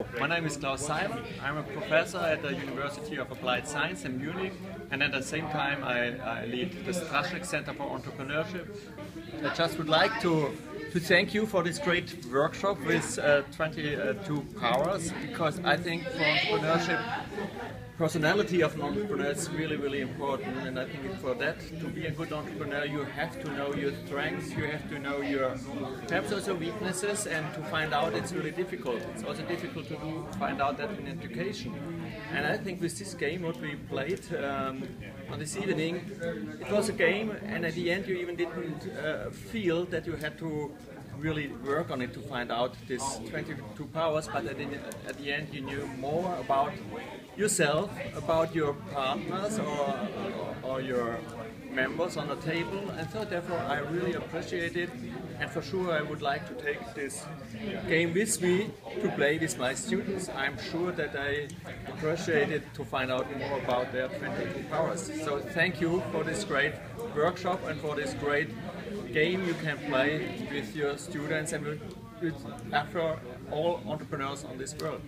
My name is Klaus Simon. I'm a professor at the University of Applied Science in Munich, and at the same time I lead the Straschek Center for Entrepreneurship. I just would like to thank you for this great workshop with 22 powers, because I think for entrepreneurship, personality of an entrepreneur is really important, and I think for that, to be a good entrepreneur, you have to know your strengths, you have to know your perhaps also weaknesses, and to find out it's really difficult. It's also difficult to find out that in education. And I think with this game what we played on this evening, it was a game, and at the end you even didn't feel that you had to really work on it to find out this 22 powers, but at the end you knew more about yourself, about your partners or your members on the table, and so therefore I really appreciate it, and for sure I would like to take this game with me to play with my students. I'm sure that they appreciate it to find out more about their 22 powers. So thank you for this great workshop and for this great game you can play with your students and with after all entrepreneurs on this world.